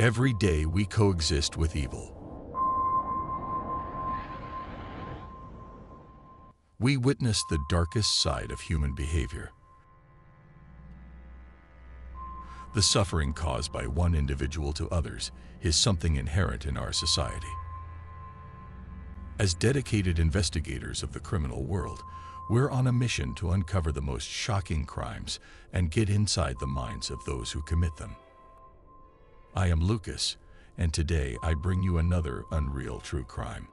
Every day we coexist with evil. We witness the darkest side of human behavior. The suffering caused by one individual to others is something inherent in our society. As dedicated investigators of the criminal world, we're on a mission to uncover the most shocking crimes and get inside the minds of those who commit them. I am Lucas, and today I bring you another unreal true crime.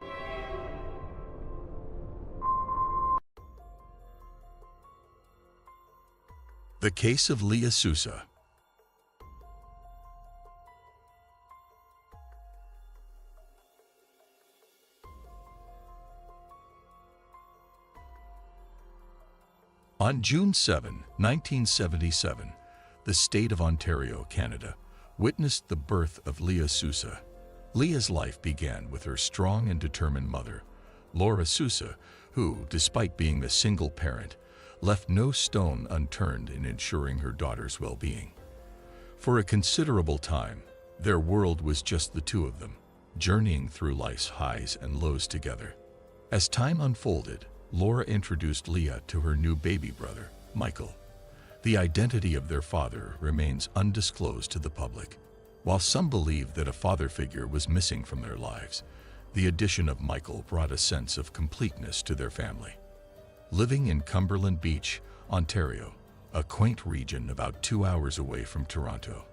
The case of Leah Sousa. On June 7, 1977, the state of Ontario, Canada, witnessed the birth of Leah Sousa. Leah's life began with her strong and determined mother, Leah Sousa, who, despite being a single parent, left no stone unturned in ensuring her daughter's well-being. For a considerable time, their world was just the two of them, journeying through life's highs and lows together. As time unfolded, Laura introduced Leah to her new baby brother, Michael. The identity of their father remains undisclosed to the public. While some believe that a father figure was missing from their lives, the addition of Michael brought a sense of completeness to their family. Living in Cumberland Beach, Ontario, a quaint region about 2 hours away from Toronto,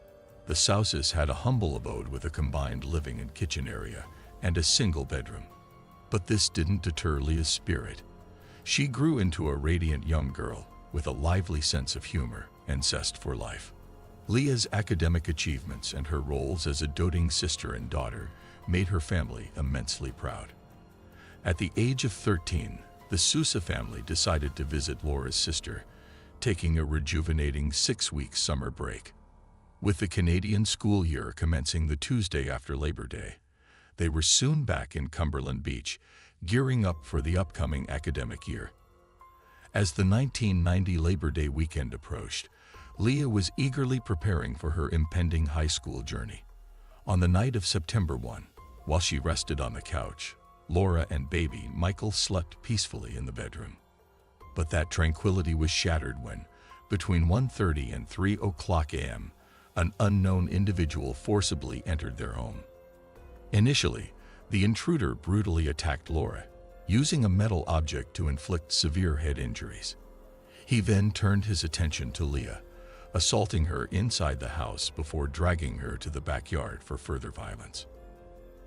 the Sousas had a humble abode with a combined living and kitchen area and a single bedroom. But this didn't deter Leah's spirit. She grew into a radiant young girl with a lively sense of humor and zest for life. Leah's academic achievements and her roles as a doting sister and daughter made her family immensely proud. At the age of 13, the Sousa family decided to visit Laura's sister, taking a rejuvenating 6-week summer break. With the Canadian school year commencing the Tuesday after Labor Day, they were soon back in Cumberland Beach, gearing up for the upcoming academic year. As the 1990 Labor Day weekend approached, Leah was eagerly preparing for her impending high school journey. On the night of September 1, while she rested on the couch, Laura and baby Michael slept peacefully in the bedroom. But that tranquility was shattered when, between 1:30 and 3:00 a.m., an unknown individual forcibly entered their home. Initially, the intruder brutally attacked Laura, using a metal object to inflict severe head injuries. He then turned his attention to Leah, assaulting her inside the house before dragging her to the backyard for further violence.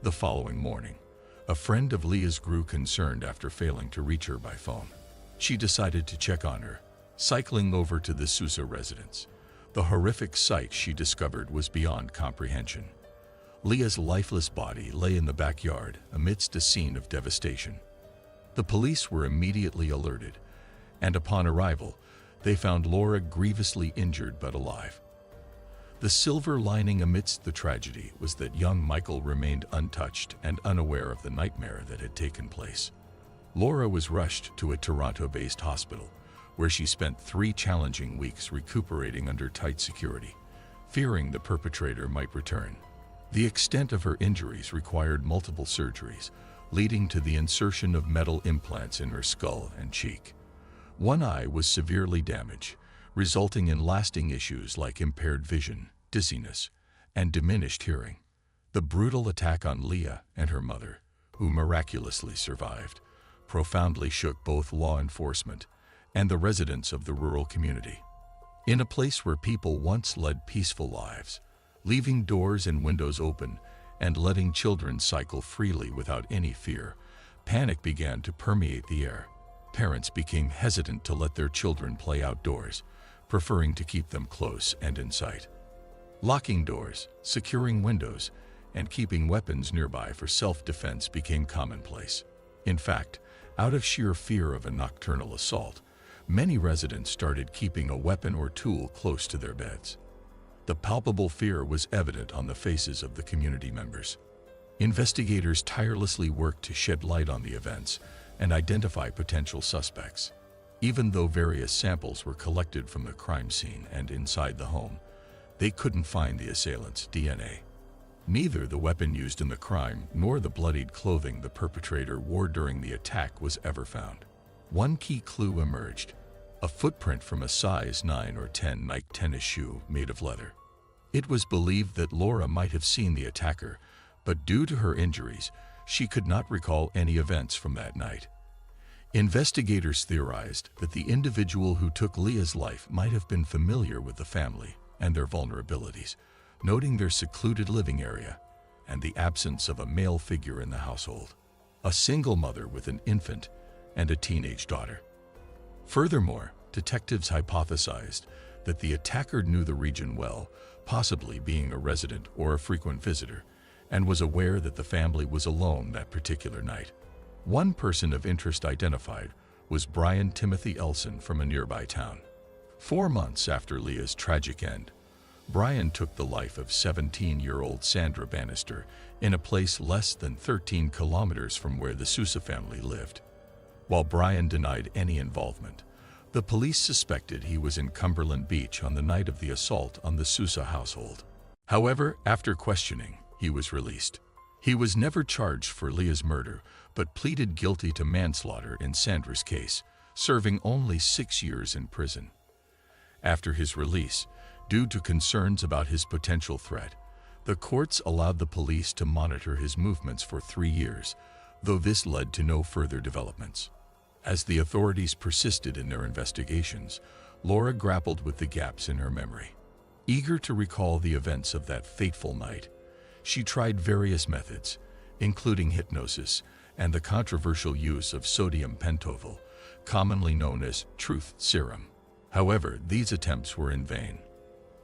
The following morning, a friend of Leah's grew concerned after failing to reach her by phone. She decided to check on her, cycling over to the Sousa residence. The horrific sight she discovered was beyond comprehension. Leah's lifeless body lay in the backyard amidst a scene of devastation. The police were immediately alerted, and upon arrival, they found Laura grievously injured but alive. The silver lining amidst the tragedy was that young Michael remained untouched and unaware of the nightmare that had taken place. Laura was rushed to a Toronto-based hospital, where she spent 3 challenging weeks recuperating under tight security, fearing the perpetrator might return. The extent of her injuries required multiple surgeries, leading to the insertion of metal implants in her skull and cheek. One eye was severely damaged, resulting in lasting issues like impaired vision, dizziness, and diminished hearing. The brutal attack on Leah and her mother, who miraculously survived, profoundly shook both law enforcement and the residents of the rural community. In a place where people once led peaceful lives, leaving doors and windows open and letting children cycle freely without any fear, panic began to permeate the air. Parents became hesitant to let their children play outdoors, preferring to keep them close and in sight. Locking doors, securing windows, and keeping weapons nearby for self-defense became commonplace. In fact, out of sheer fear of a nocturnal assault, many residents started keeping a weapon or tool close to their beds. The palpable fear was evident on the faces of the community members. Investigators tirelessly worked to shed light on the events and identify potential suspects. Even though various samples were collected from the crime scene and inside the home, they couldn't find the assailant's DNA. Neither the weapon used in the crime nor the bloodied clothing the perpetrator wore during the attack was ever found. One key clue emerged: a footprint from a size 9 or 10 Nike tennis shoe made of leather. It was believed that Laura might have seen the attacker, but due to her injuries, she could not recall any events from that night. Investigators theorized that the individual who took Leah's life might have been familiar with the family and their vulnerabilities, noting their secluded living area and the absence of a male figure in the household, a single mother with an infant and a teenage daughter. Furthermore, detectives hypothesized that the attacker knew the region well, possibly being a resident or a frequent visitor, and was aware that the family was alone that particular night. One person of interest identified was Brian Timothy Elson from a nearby town. 4 months after Leah's tragic end, Brian took the life of 17-year-old Sandra Bannister in a place less than 13 kilometers from where the Sousa family lived. While Brian denied any involvement, the police suspected he was in Cumberland Beach on the night of the assault on the Sousa household. However, after questioning, he was released. He was never charged for Leah's murder, but pleaded guilty to manslaughter in Sandra's case, serving only 6 years in prison. After his release, due to concerns about his potential threat, the courts allowed the police to monitor his movements for 3 years, though this led to no further developments. As the authorities persisted in their investigations, Laura grappled with the gaps in her memory. Eager to recall the events of that fateful night, she tried various methods, including hypnosis and the controversial use of sodium pentothal, commonly known as truth serum. However, these attempts were in vain.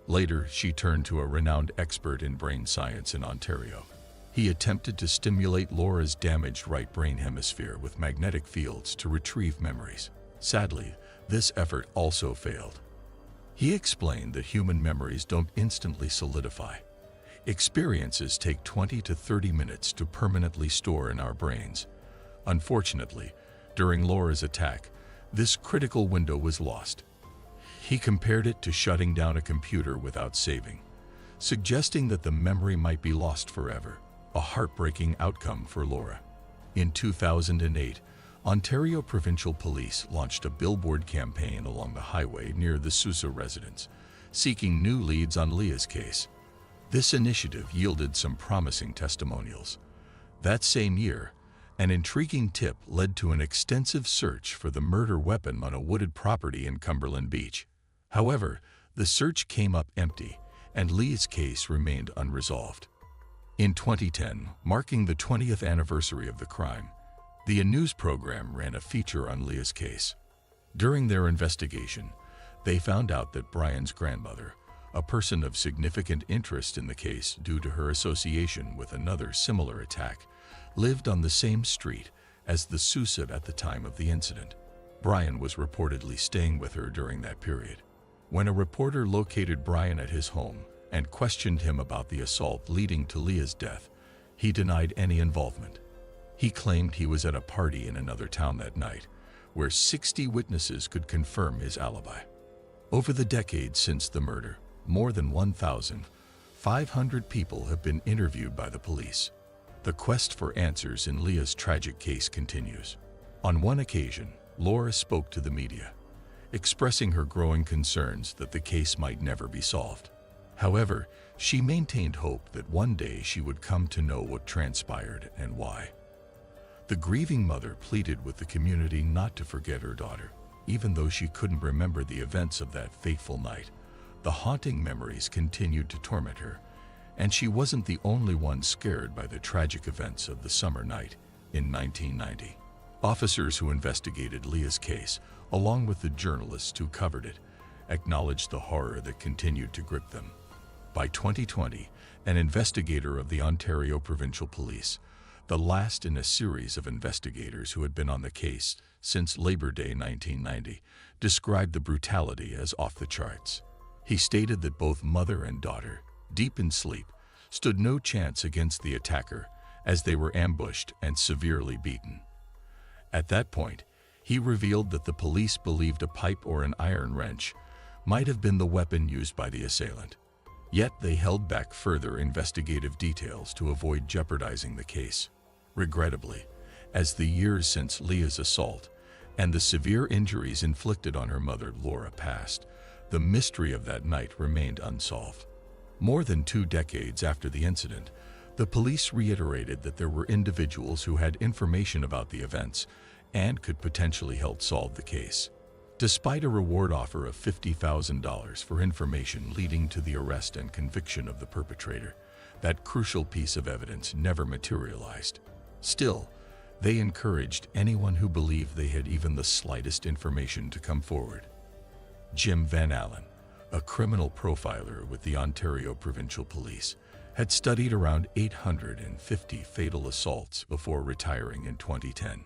Later, she turned to a renowned expert in brain science in Ontario. He attempted to stimulate Laura's damaged right brain hemisphere with magnetic fields to retrieve memories. Sadly, this effort also failed. He explained that human memories don't instantly solidify. Experiences take 20 to 30 minutes to permanently store in our brains. Unfortunately, during Laura's attack, this critical window was lost. He compared it to shutting down a computer without saving, suggesting that the memory might be lost forever, a heartbreaking outcome for Laura. In 2008, Ontario Provincial Police launched a billboard campaign along the highway near the Sousa residence, seeking new leads on Leah's case. This initiative yielded some promising testimonials. That same year, an intriguing tip led to an extensive search for the murder weapon on a wooded property in Cumberland Beach. However, the search came up empty, and Leah's case remained unresolved. In 2010, marking the 20th anniversary of the crime, the news program ran a feature on Leah's case. During their investigation, they found out that Brian's grandmother, a person of significant interest in the case due to her association with another similar attack, lived on the same street as the Sousa at the time of the incident. Brian was reportedly staying with her during that period. When a reporter located Brian at his home and questioned him about the assault leading to Leah's death, he denied any involvement. He claimed he was at a party in another town that night, where 60 witnesses could confirm his alibi. Over the decades since the murder, more than 1,500 people have been interviewed by the police. The quest for answers in Leah's tragic case continues. On one occasion, Laura spoke to the media, expressing her growing concerns that the case might never be solved. However, she maintained hope that one day she would come to know what transpired and why. The grieving mother pleaded with the community not to forget her daughter, even though she couldn't remember the events of that fateful night. The haunting memories continued to torment her, and she wasn't the only one scared by the tragic events of the summer night in 1990. Officers who investigated Leah's case, along with the journalists who covered it, acknowledged the horror that continued to grip them. By 2020, an investigator of the Ontario Provincial Police, the last in a series of investigators who had been on the case since Labor Day 1990, described the brutality as off the charts. He stated that both mother and daughter, deep in sleep, stood no chance against the attacker as they were ambushed and severely beaten. At that point, he revealed that the police believed a pipe or an iron wrench might have been the weapon used by the assailant. Yet they held back further investigative details to avoid jeopardizing the case. Regrettably, as the years since Leah's assault and the severe injuries inflicted on her mother Laura passed, the mystery of that night remained unsolved. More than 2 decades after the incident, the police reiterated that there were individuals who had information about the events and could potentially help solve the case. Despite a reward offer of $50,000 for information leading to the arrest and conviction of the perpetrator, that crucial piece of evidence never materialized. Still, they encouraged anyone who believed they had even the slightest information to come forward. Jim Van Allen, a criminal profiler with the Ontario Provincial Police, had studied around 850 fatal assaults before retiring in 2010.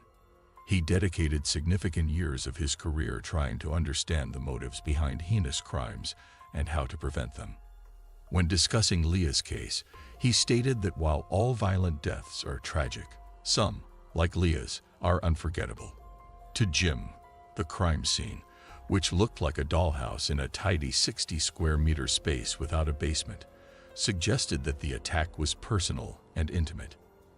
He dedicated significant years of his career trying to understand the motives behind heinous crimes and how to prevent them. When discussing Leah's case, he stated that while all violent deaths are tragic, some, like Leah's, are unforgettable. To Jim, the crime scene, which looked like a dollhouse in a tidy 60-square-meter space without a basement, suggested that the attack was personal and intimate.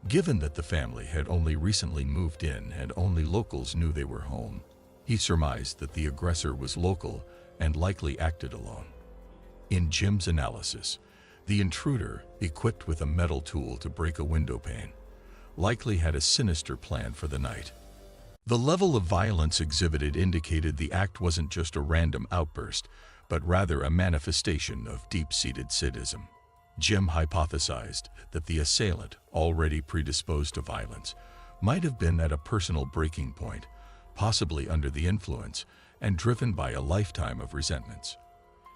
Given that the family had only recently moved in and only locals knew they were home, he surmised that the aggressor was local and likely acted alone. In Jim's analysis, the intruder, equipped with a metal tool to break a window pane, likely had a sinister plan for the night. The level of violence exhibited indicated the act wasn't just a random outburst, but rather a manifestation of deep-seated sadism. Jim hypothesized that the assailant, already predisposed to violence, might have been at a personal breaking point, possibly under the influence and driven by a lifetime of resentments.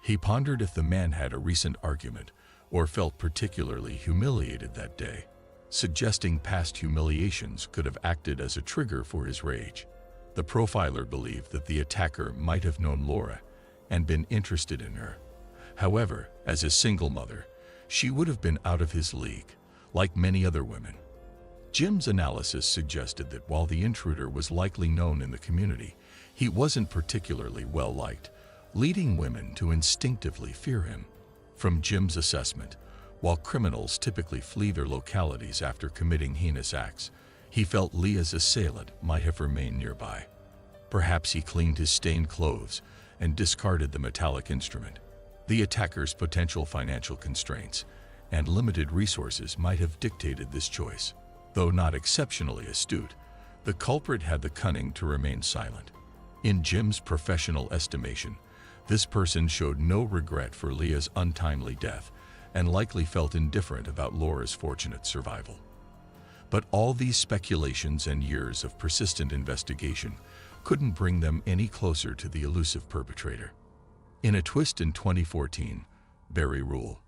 He pondered if the man had a recent argument or felt particularly humiliated that day, suggesting past humiliations could have acted as a trigger for his rage. The profiler believed that the attacker might have known Laura and been interested in her. However, as a single mother, she would have been out of his league, like many other women. Jim's analysis suggested that while the intruder was likely known in the community, he wasn't particularly well liked, leading women to instinctively fear him. From Jim's assessment, while criminals typically flee their localities after committing heinous acts, he felt Leah's assailant might have remained nearby. Perhaps he cleaned his stained clothes and discarded the metallic instrument. The attacker's potential financial constraints and limited resources might have dictated this choice. Though not exceptionally astute, the culprit had the cunning to remain silent. In Jim's professional estimation, this person showed no regret for Leah's untimely death and likely felt indifferent about Laura's fortunate survival. But all these speculations and years of persistent investigation couldn't bring them any closer to the elusive perpetrator. In a twist in 2014, Barry Rule,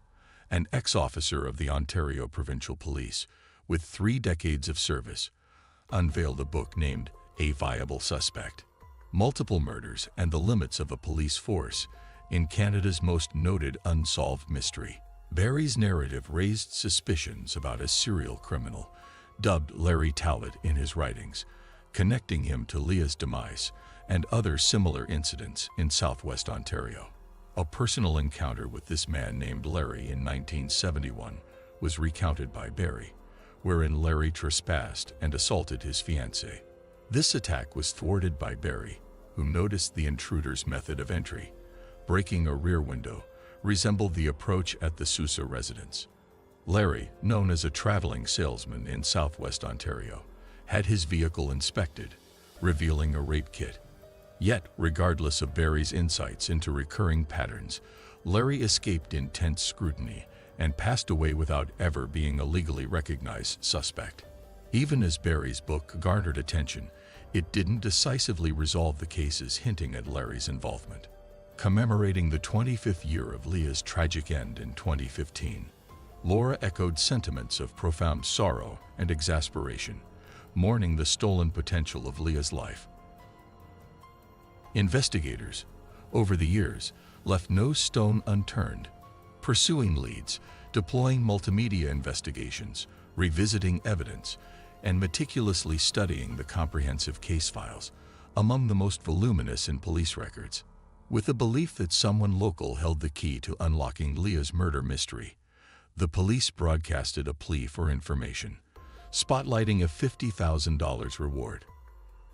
an ex-officer of the Ontario Provincial Police with 3 decades of service, unveiled a book named A Viable Suspect: Multiple Murders and the Limits of a Police Force in Canada's Most Noted Unsolved Mystery. Barry's narrative raised suspicions about a serial criminal, dubbed Larry Talbot in his writings, connecting him to Leah's demise and other similar incidents in southwest Ontario. A personal encounter with this man named Larry in 1971 was recounted by Barry, wherein Larry trespassed and assaulted his fiancée. This attack was thwarted by Barry, who noticed the intruder's method of entry, breaking a rear window, resembled the approach at the Sousa residence. Larry, known as a traveling salesman in southwest Ontario, had his vehicle inspected, revealing a rape kit. Yet, regardless of Barry's insights into recurring patterns, Larry escaped intense scrutiny and passed away without ever being a legally recognized suspect. Even as Barry's book garnered attention, it didn't decisively resolve the cases hinting at Larry's involvement. Commemorating the 25th year of Leah's tragic end in 2015, Laura echoed sentiments of profound sorrow and exasperation, mourning the stolen potential of Leah's life. Investigators, over the years, left no stone unturned, pursuing leads, deploying multimedia investigations, revisiting evidence, and meticulously studying the comprehensive case files, among the most voluminous in police records. With the belief that someone local held the key to unlocking Leah's murder mystery, the police broadcasted a plea for information, spotlighting a $50,000 reward.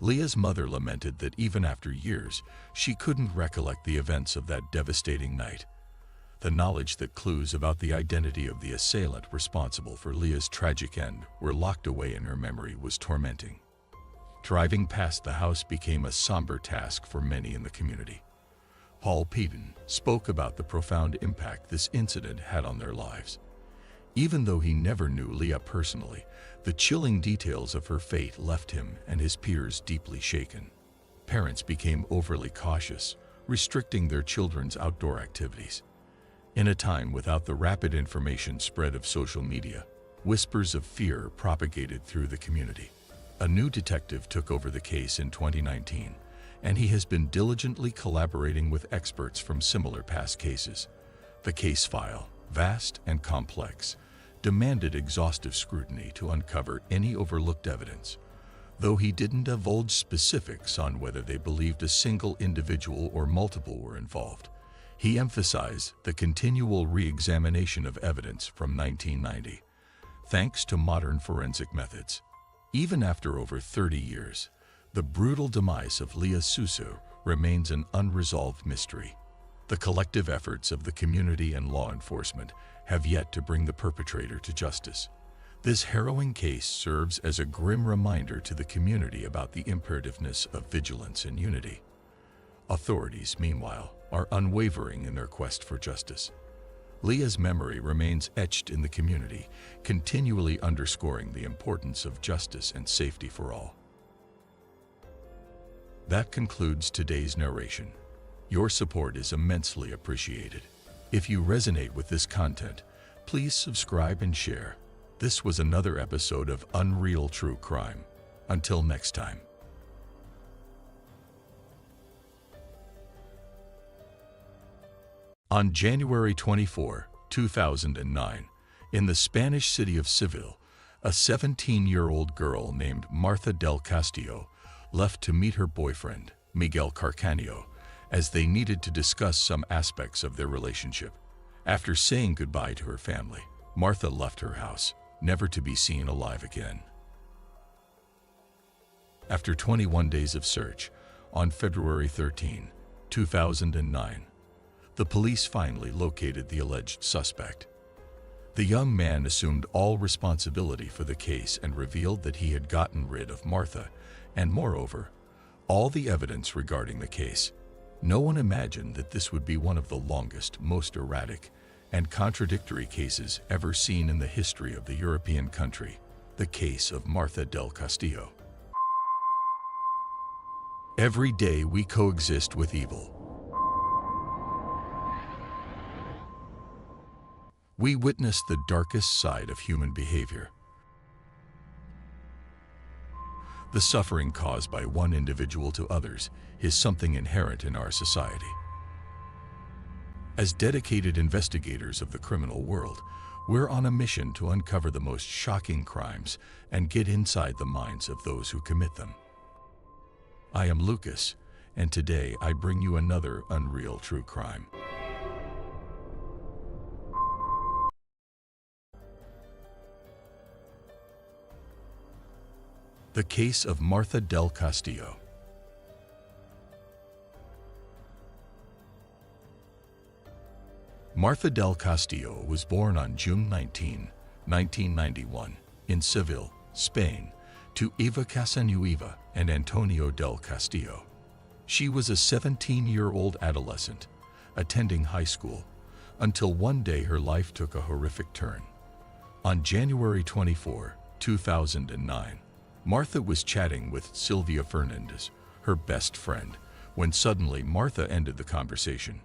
Leah's mother lamented that even after years, she couldn't recollect the events of that devastating night. The knowledge that clues about the identity of the assailant responsible for Leah's tragic end were locked away in her memory was tormenting. Driving past the house became a somber task for many in the community. Paul Peden spoke about the profound impact this incident had on their lives. Even though he never knew Leah personally, the chilling details of her fate left him and his peers deeply shaken. Parents became overly cautious, restricting their children's outdoor activities. In a time without the rapid information spread of social media, whispers of fear propagated through the community. A new detective took over the case in 2019, and he has been diligently collaborating with experts from similar past cases. The case file, vast and complex, demanded exhaustive scrutiny to uncover any overlooked evidence. Though he didn't divulge specifics on whether they believed a single individual or multiple were involved, he emphasized the continual re-examination of evidence from 1990, thanks to modern forensic methods. Even after over 30 years, the brutal demise of Leah Sousa remains an unresolved mystery. The collective efforts of the community and law enforcement have yet to bring the perpetrator to justice. This harrowing case serves as a grim reminder to the community about the imperativeness of vigilance and unity. Authorities, meanwhile, are unwavering in their quest for justice. Leah's memory remains etched in the community, continually underscoring the importance of justice and safety for all. That concludes today's narration. Your support is immensely appreciated. If you resonate with this content, please subscribe and share. This was another episode of Unreal True Crime. Until next time. On January 24, 2009, in the Spanish city of Seville, a 17-year-old girl named Martha del Castillo left to meet her boyfriend, Miguel Carcanio, as they needed to discuss some aspects of their relationship. After saying goodbye to her family, Martha left her house, never to be seen alive again. After 21 days of search, on February 13, 2009, the police finally located the alleged suspect. The young man assumed all responsibility for the case and revealed that he had gotten rid of Martha and, moreover, all the evidence regarding the case. No one imagined that this would be one of the longest, most erratic, and contradictory cases ever seen in the history of the European country, the case of Martha del Castillo. Every day we coexist with evil. We witness the darkest side of human behavior. The suffering caused by one individual to others is something inherent in our society. As dedicated investigators of the criminal world, we're on a mission to uncover the most shocking crimes and get inside the minds of those who commit them. I am Lucas, and today I bring you another unreal true crime. The case of Martha del Castillo. Martha del Castillo was born on June 19, 1991, in Seville, Spain, to Eva Casanueva and Antonio del Castillo. She was a 17-year-old adolescent, attending high school, until one day her life took a horrific turn. On January 24, 2009, Martha was chatting with Sylvia Fernandez, her best friend, when suddenly Martha ended the conversation.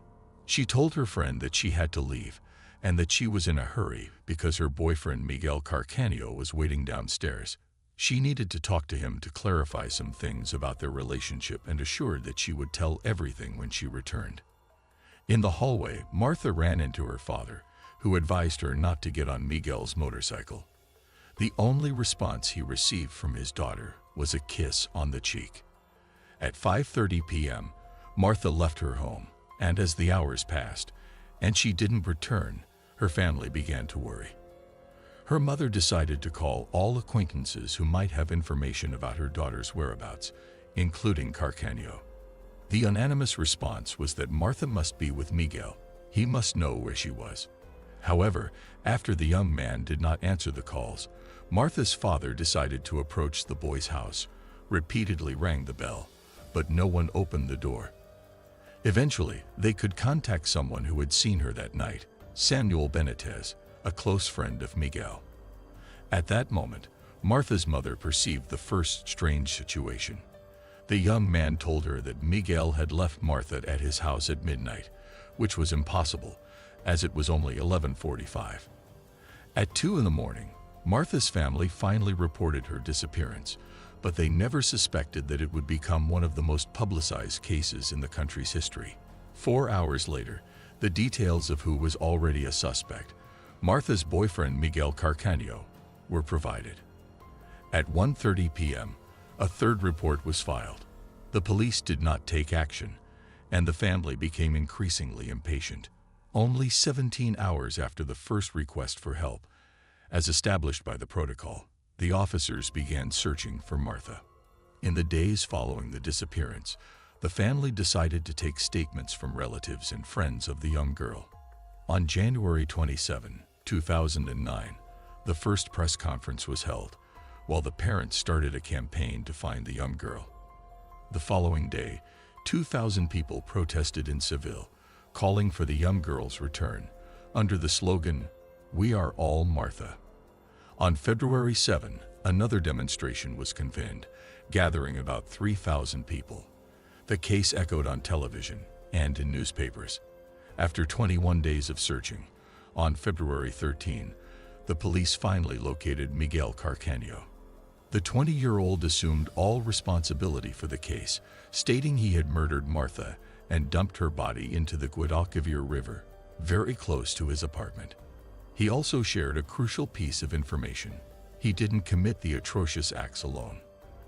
She told her friend that she had to leave and that she was in a hurry because her boyfriend Miguel Carcanio was waiting downstairs. She needed to talk to him to clarify some things about their relationship and assured that she would tell everything when she returned. In the hallway, Martha ran into her father, who advised her not to get on Miguel's motorcycle. The only response he received from his daughter was a kiss on the cheek. At 5:30 p.m., Martha left her home, And as the hours passed, and she didn't return, her family began to worry. Her mother decided to call all acquaintances who might have information about her daughter's whereabouts, including Carcaño. The unanimous response was that Martha must be with Miguel. He must know where she was. However, after the young man did not answer the calls, Martha's father decided to approach the boy's house, repeatedly rang the bell, but no one opened the door. Eventually, they could contact someone who had seen her that night, Samuel Benitez, a close friend of Miguel. At that moment, Martha's mother perceived the first strange situation. The young man told her that Miguel had left Martha at his house at midnight, which was impossible, as it was only 11:45. At 2 in the morning, Martha's family finally reported her disappearance, but they never suspected that it would become one of the most publicized cases in the country's history. 4 hours later, the details of who was already a suspect, Martha's boyfriend Miguel Carcaño, were provided. At 1:30 p.m., a third report was filed. The police did not take action, and the family became increasingly impatient. Only 17 hours after the first request for help, as established by the protocol, the officers began searching for Martha. In the days following the disappearance, the family decided to take statements from relatives and friends of the young girl. On January 27, 2009, the first press conference was held, while the parents started a campaign to find the young girl. The following day, 2,000 people protested in Seville, calling for the young girl's return, under the slogan, "We are all Martha." On February 7, another demonstration was convened, gathering about 3,000 people. The case echoed on television and in newspapers. After 21 days of searching, on February 13, the police finally located Miguel Carcaño. The 20-year-old assumed all responsibility for the case, stating he had murdered Martha and dumped her body into the Guadalquivir River, very close to his apartment. He also shared a crucial piece of information. He didn't commit the atrocious acts alone.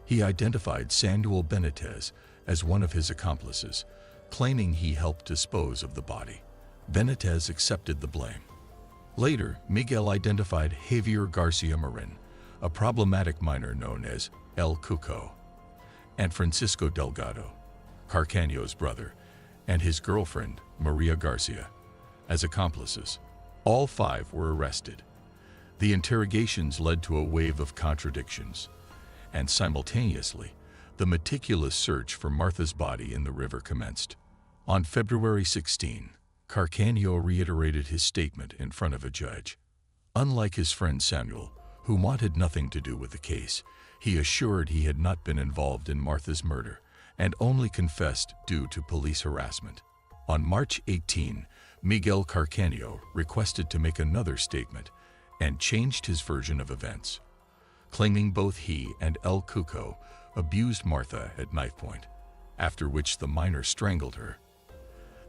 He identified Samuel Benitez as one of his accomplices, claiming he helped dispose of the body. Benitez accepted the blame. Later, Miguel identified Javier Garcia Marin, a problematic miner known as El Cuco, and Francisco Delgado, Carcaño's brother, and his girlfriend, Maria Garcia, as accomplices. All 5 were arrested. The interrogations led to a wave of contradictions, and simultaneously, the meticulous search for Martha's body in the river commenced. On February 16, Carcaño reiterated his statement in front of a judge. Unlike his friend Samuel, who wanted nothing to do with the case, he assured he had not been involved in Martha's murder and only confessed due to police harassment. On March 18, Miguel Carcaño requested to make another statement and changed his version of events, claiming both he and El Cuco abused Martha at knife point, after which the miner strangled her.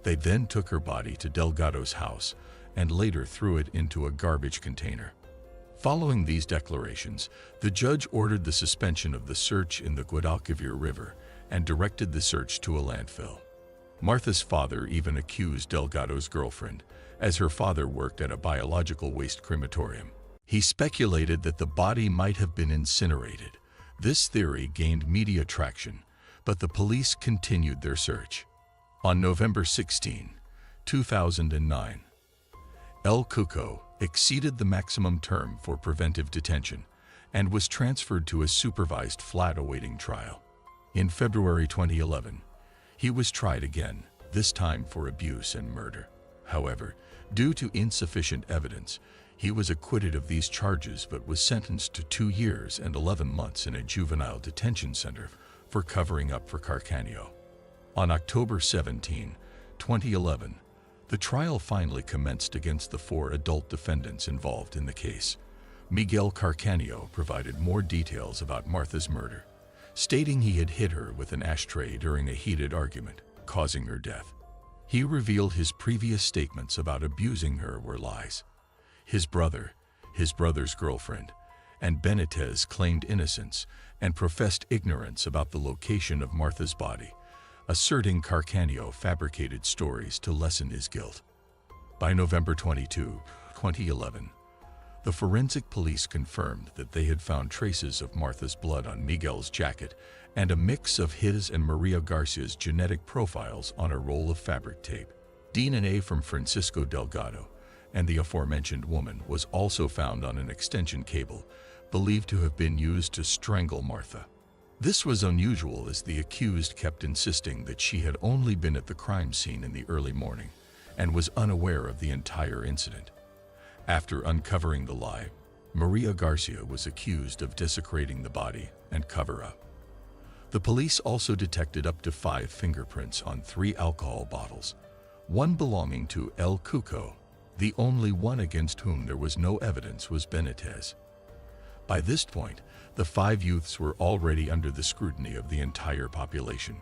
They then took her body to Delgado's house and later threw it into a garbage container. Following these declarations, the judge ordered the suspension of the search in the Guadalquivir River and directed the search to a landfill. Martha's father even accused Delgado's girlfriend, as her father worked at a biological waste crematorium. He speculated that the body might have been incinerated. This theory gained media traction, but the police continued their search. On November 16, 2009, El Cuco exceeded the maximum term for preventive detention and was transferred to a supervised flat awaiting trial. In February 2011, he was tried again, this time for abuse and murder. However, due to insufficient evidence, he was acquitted of these charges but was sentenced to 2 years and 11 months in a juvenile detention center for covering up for Carcaño. On October 17, 2011, the trial finally commenced against the 4 adult defendants involved in the case. Miguel Carcaño provided more details about Martha's murder, stating he had hit her with an ashtray during a heated argument, causing her death. He revealed his previous statements about abusing her were lies. His brother, his brother's girlfriend, and Benitez claimed innocence and professed ignorance about the location of Martha's body, asserting Carcanio fabricated stories to lessen his guilt. By November 22, 2011, the forensic police confirmed that they had found traces of Martha's blood on Miguel's jacket and a mix of his and Maria Garcia's genetic profiles on a roll of fabric tape. DNA from Francisco Delgado and the aforementioned woman was also found on an extension cable, believed to have been used to strangle Martha. This was unusual, as the accused kept insisting that she had only been at the crime scene in the early morning and was unaware of the entire incident. After uncovering the lie, Maria Garcia was accused of desecrating the body and cover-up. The police also detected up to 5 fingerprints on 3 alcohol bottles, one belonging to El Cuco. The only one against whom there was no evidence was Benitez. By this point, the 5 youths were already under the scrutiny of the entire population.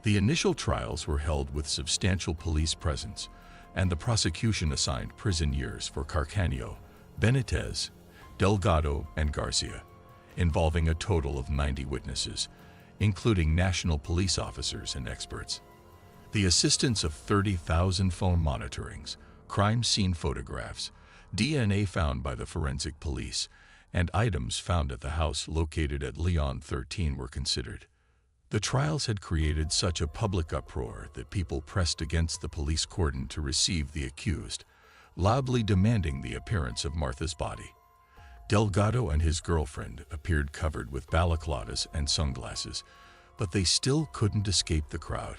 The initial trials were held with substantial police presence, and the prosecution assigned prison years for Carcanio, Benitez, Delgado, and Garcia, involving a total of 90 witnesses, including national police officers and experts. The assistance of 30,000 phone monitorings, crime scene photographs, DNA found by the forensic police, and items found at the house located at Leon 13 were considered. The trials had created such a public uproar that people pressed against the police cordon to receive the accused, loudly demanding the appearance of Martha's body. Delgado and his girlfriend appeared covered with balaclavas and sunglasses, but they still couldn't escape the crowd.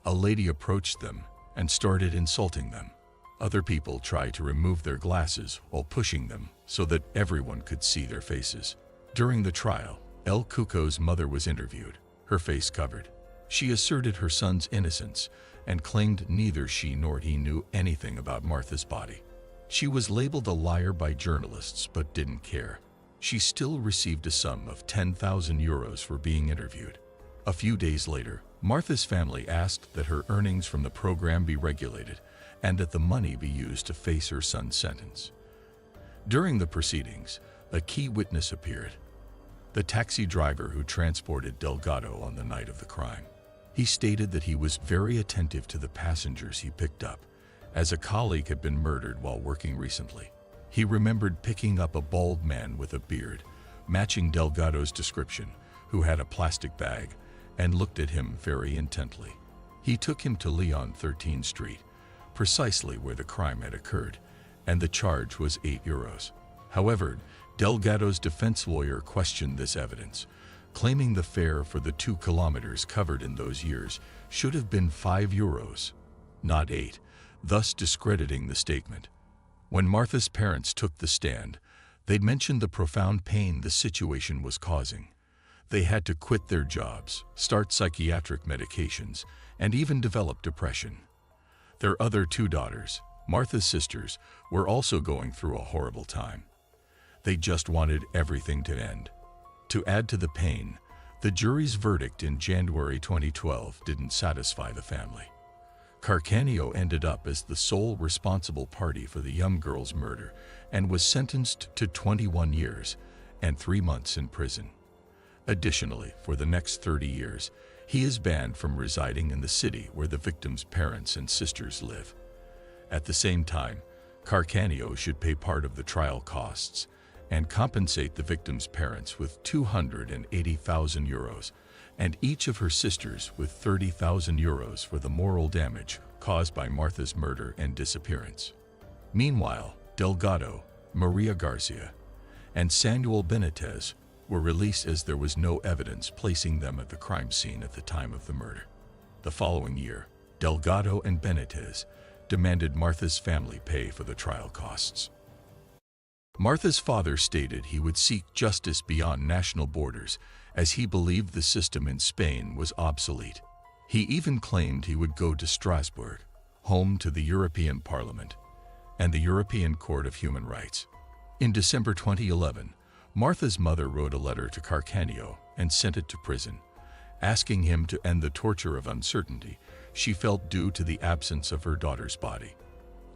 A lady approached them and started insulting them. Other people tried to remove their glasses while pushing them so that everyone could see their faces. During the trial, El Cuco's mother was interviewed, her face covered. She asserted her son's innocence and claimed neither she nor he knew anything about Martha's body. She was labeled a liar by journalists but didn't care. She still received a sum of 10,000 euros for being interviewed. A few days later, Martha's family asked that her earnings from the program be regulated and that the money be used to face her son's sentence. During the proceedings, a key witness appeared: the taxi driver who transported Delgado on the night of the crime. He stated that he was very attentive to the passengers he picked up, as a colleague had been murdered while working recently. He remembered picking up a bald man with a beard, matching Delgado's description, who had a plastic bag, and looked at him very intently. He took him to Leon 13 Street, precisely where the crime had occurred, and the charge was 8 euros. However, Delgado's defense lawyer questioned this evidence, claiming the fare for the 2 kilometers covered in those years should have been 5 euros, not 8, thus discrediting the statement. When Martha's parents took the stand, they mentioned the profound pain the situation was causing. They had to quit their jobs, start psychiatric medications, and even develop depression. Their other 2 daughters, Martha's sisters, were also going through a horrible time. They just wanted everything to end. To add to the pain, the jury's verdict in January 2012 didn't satisfy the family. Carcanio ended up as the sole responsible party for the young girl's murder and was sentenced to 21 years and 3 months in prison. Additionally, for the next 30 years, he is banned from residing in the city where the victim's parents and sisters live. At the same time, Carcanio should pay part of the trial costs and compensate the victim's parents with 280,000 euros and each of her sisters with 30,000 euros for the moral damage caused by Martha's murder and disappearance. Meanwhile, Delgado, Maria Garcia, and Samuel Benitez were released as there was no evidence placing them at the crime scene at the time of the murder. The following year, Delgado and Benitez demanded Martha's family pay for the trial costs. Martha's father stated he would seek justice beyond national borders, as he believed the system in Spain was obsolete. He even claimed he would go to Strasbourg, home to the European Parliament and the European Court of Human Rights. In December 2011, Martha's mother wrote a letter to Carcanio and sent it to prison, asking him to end the torture of uncertainty she felt due to the absence of her daughter's body.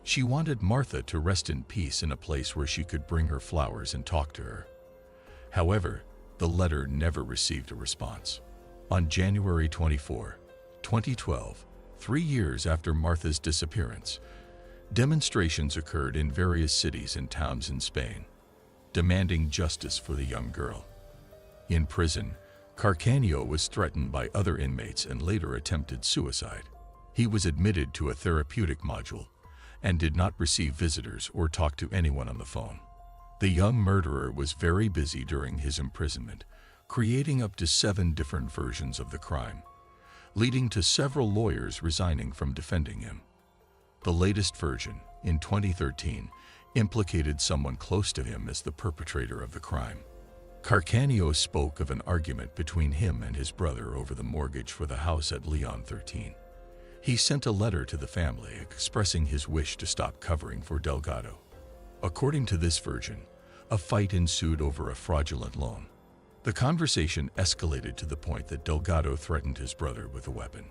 She wanted Martha to rest in peace in a place where she could bring her flowers and talk to her. However, the letter never received a response. On January 24, 2012, 3 years after Martha's disappearance, demonstrations occurred in various cities and towns in Spain, demanding justice for the young girl. In prison, Carcanio was threatened by other inmates and later attempted suicide. He was admitted to a therapeutic module and did not receive visitors or talk to anyone on the phone. The young murderer was very busy during his imprisonment, creating up to 7 different versions of the crime, leading to several lawyers resigning from defending him. The latest version, in 2013, implicated someone close to him as the perpetrator of the crime. Carcanio spoke of an argument between him and his brother over the mortgage for the house at Leon 13. He sent a letter to the family expressing his wish to stop covering for Delgado. According to this version, a fight ensued over a fraudulent loan. The conversation escalated to the point that Delgado threatened his brother with a weapon.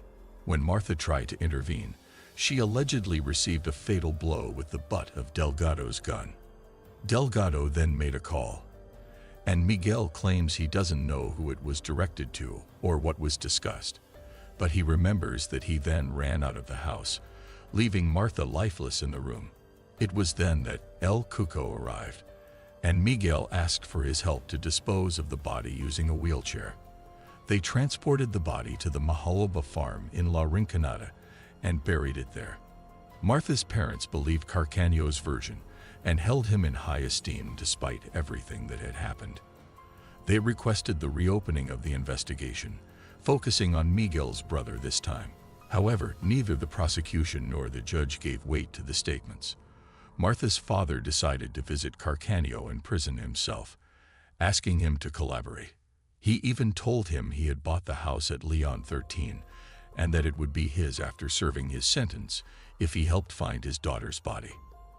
When Martha tried to intervene, she allegedly received a fatal blow with the butt of Delgado's gun. Delgado then made a call, and Miguel claims he doesn't know who it was directed to or what was discussed, but he remembers that he then ran out of the house, leaving Martha lifeless in the room. It was then that El Cuco arrived, and Miguel asked for his help to dispose of the body using a wheelchair. They transported the body to the Majaloba farm in La Rinconada and buried it there. Martha's parents believed Carcanio's version and held him in high esteem despite everything that had happened. They requested the reopening of the investigation, focusing on Miguel's brother this time. However, neither the prosecution nor the judge gave weight to the statements. Martha's father decided to visit Carcanio in prison himself, asking him to collaborate. He even told him he had bought the house at Leon 13 and that it would be his after serving his sentence if he helped find his daughter's body.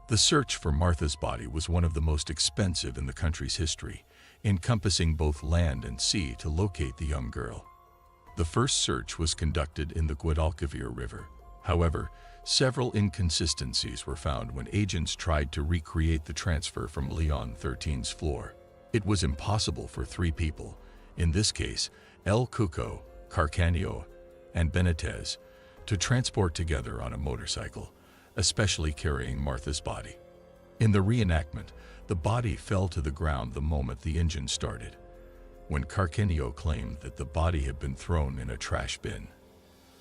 The search for Martha's body was one of the most expensive in the country's history, encompassing both land and sea to locate the young girl. The first search was conducted in the Guadalquivir River. However, several inconsistencies were found when agents tried to recreate the transfer from Leon 13's floor. It was impossible for 3 people, in this case El Cuco, Carcanio, and Benitez, to transport together on a motorcycle, especially carrying Martha's body. In the reenactment, the body fell to the ground the moment the engine started, when Carcanio claimed that the body had been thrown in a trash bin.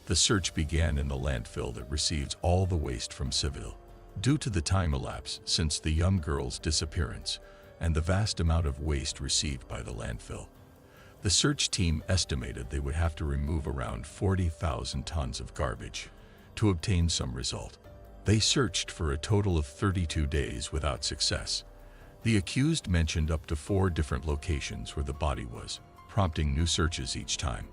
The search began in the landfill that receives all the waste from Seville. Due to the time elapse since the young girl's disappearance and the vast amount of waste received by the landfill, the search team estimated they would have to remove around 40,000 tons of garbage to obtain some result. They searched for a total of 32 days without success. The accused mentioned up to 4 different locations where the body was, prompting new searches each time.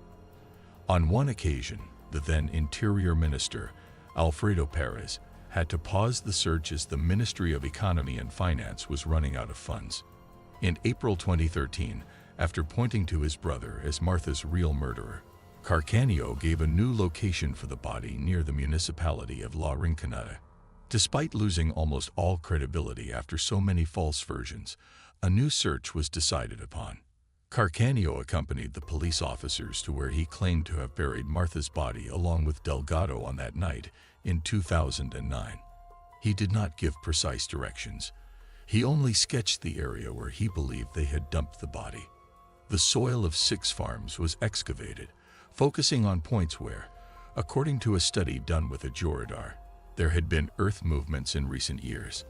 On one occasion, the then Interior Minister, Alfredo Perez, had to pause the search as the Ministry of Economy and Finance was running out of funds. In April 2013, after pointing to his brother as Martha's real murderer, Carcanio gave a new location for the body near the municipality of La Rinconada. Despite losing almost all credibility after so many false versions, a new search was decided upon. Carcanio accompanied the police officers to where he claimed to have buried Martha's body along with Delgado on that night in 2009. He did not give precise directions. He only sketched the area where he believed they had dumped the body. The soil of 6 farms was excavated, focusing on points where, according to a study done with a georadar, there had been earth movements in recent years.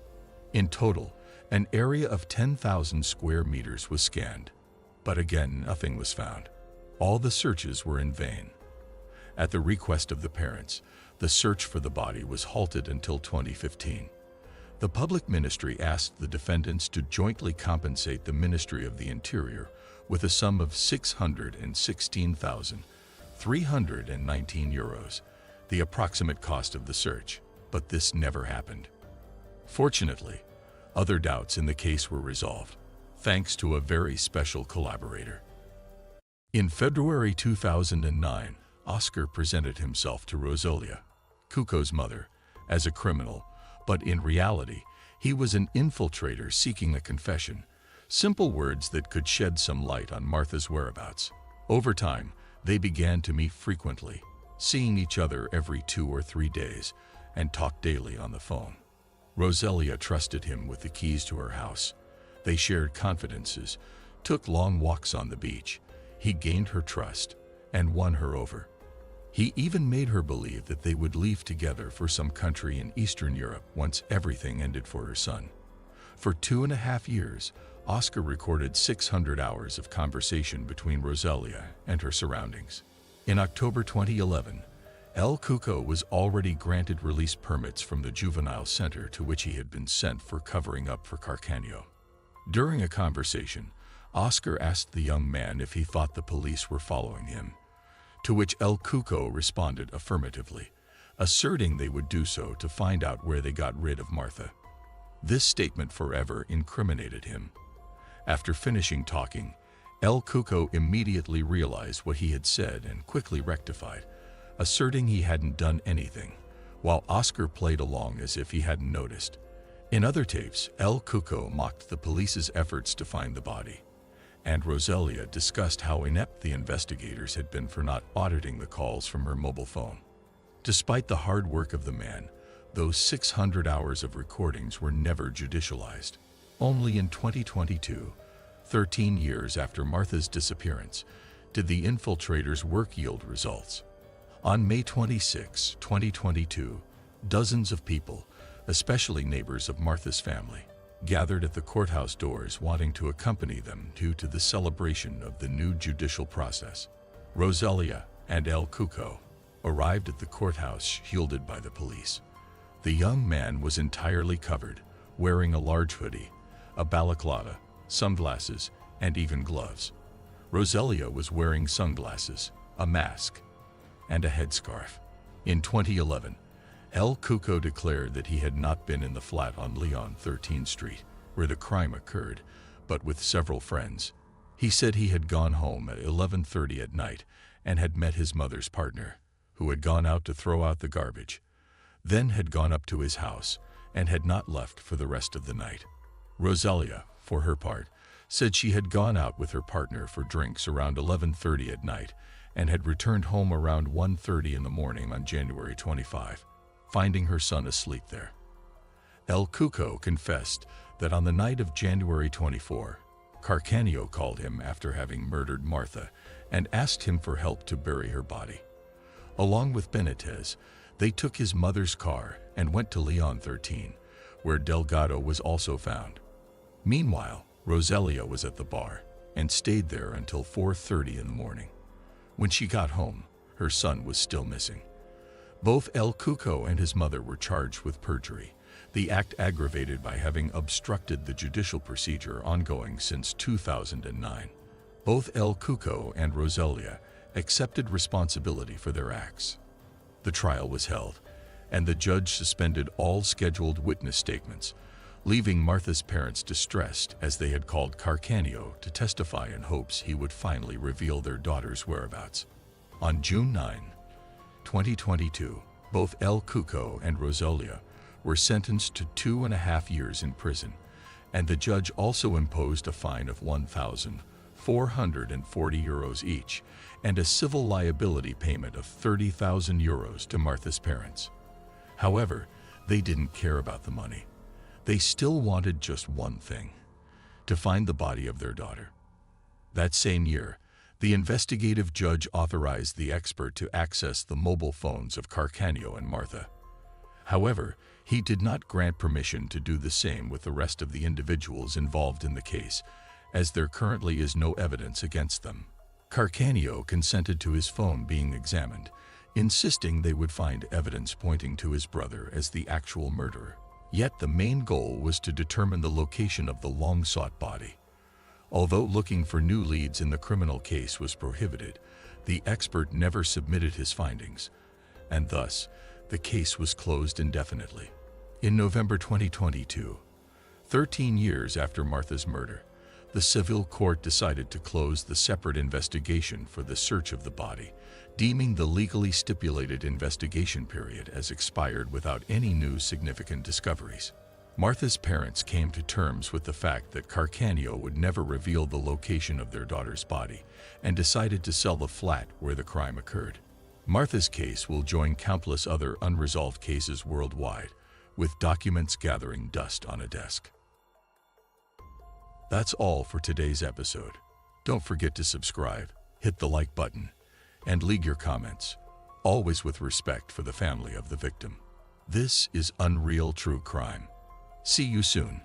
In total, an area of 10,000 square meters was scanned, but again nothing was found. All the searches were in vain. At the request of the parents, the search for the body was halted until 2015. The public ministry asked the defendants to jointly compensate the Ministry of the Interior with a sum of €616,319, the approximate cost of the search, but this never happened. Fortunately, other doubts in the case were resolved, thanks to a very special collaborator. In February 2009, Oscar presented himself to Rosalia, Cuco's mother, as a criminal, but in reality, he was an infiltrator seeking a confession, simple words that could shed some light on Martha's whereabouts. Over time, they began to meet frequently, seeing each other every 2 or 3 days, and talked daily on the phone. Roselia trusted him with the keys to her house. They shared confidences, took long walks on the beach. He gained her trust and won her over. He even made her believe that they would leave together for some country in Eastern Europe once everything ended for her son. For 2.5 years, Oscar recorded 600 hours of conversation between Roselia and her surroundings. In October 2011, El Cuco was already granted release permits from the juvenile center to which he had been sent for covering up for Carcaño. During a conversation, Oscar asked the young man if he thought the police were following him, to which El Cuco responded affirmatively, asserting they would do so to find out where they got rid of Martha. This statement forever incriminated him. After finishing talking, El Cuco immediately realized what he had said and quickly rectified, asserting he hadn't done anything, while Oscar played along as if he hadn't noticed. In other tapes, El Cuco mocked the police's efforts to find the body, and Roselia discussed how inept the investigators had been for not auditing the calls from her mobile phone. Despite the hard work of the man, those 600 hours of recordings were never judicialized. Only in 2022, 13 years after Martha's disappearance, did the infiltrators' work yield results. On May 26, 2022, dozens of people, especially neighbors of Martha's family, gathered at the courthouse doors wanting to accompany them due to the celebration of the new judicial process. Roselia and El Cuco arrived at the courthouse shielded by the police. The young man was entirely covered, wearing a large hoodie, a balaclava, sunglasses, and even gloves. Roselia was wearing sunglasses, a mask, and a headscarf. In 2011, El Cuco declared that he had not been in the flat on Leon 13th Street, where the crime occurred, but with several friends. He said he had gone home at 11:30 at night and had met his mother's partner, who had gone out to throw out the garbage, then had gone up to his house and had not left for the rest of the night. Roselia, for her part, said she had gone out with her partner for drinks around 11:30 at night and had returned home around 1:30 in the morning on January 25, finding her son asleep there. El Cuco confessed that on the night of January 24, Carcaño called him after having murdered Martha and asked him for help to bury her body. Along with Benitez, they took his mother's car and went to Leon 13, where Delgado was also found. Meanwhile, Roselia was at the bar and stayed there until 4:30 in the morning. When she got home, her son was still missing. Both El Cuco and his mother were charged with perjury, the act aggravated by having obstructed the judicial procedure ongoing since 2009. Both El Cuco and Roselia accepted responsibility for their acts. The trial was held, and the judge suspended all scheduled witness statements, leaving Martha's parents distressed as they had called Carcaño to testify in hopes he would finally reveal their daughter's whereabouts. On June 9, 2022, both El Cuco and Roselia were sentenced to 2.5 years in prison, and the judge also imposed a fine of €1,440 each and a civil liability payment of €30,000 to Martha's parents. However, they didn't care about the money. They still wanted just one thing: to find the body of their daughter. That same year, the investigative judge authorized the expert to access the mobile phones of Carcaño and Martha. However, he did not grant permission to do the same with the rest of the individuals involved in the case, as there currently is no evidence against them. Carcaño consented to his phone being examined, insisting they would find evidence pointing to his brother as the actual murderer. Yet the main goal was to determine the location of the long-sought body. Although looking for new leads in the criminal case was prohibited, the expert never submitted his findings, and thus, the case was closed indefinitely. In November 2022, 13 years after Martha's murder, the civil court decided to close the separate investigation for the search of the body, deeming the legally stipulated investigation period as expired without any new significant discoveries. Martha's parents came to terms with the fact that Carcaño would never reveal the location of their daughter's body and decided to sell the flat where the crime occurred. Martha's case will join countless other unresolved cases worldwide, with documents gathering dust on a desk. That's all for today's episode. Don't forget to subscribe, hit the like button, and leave your comments, always with respect for the family of the victim. This is Unreal True Crime. See you soon.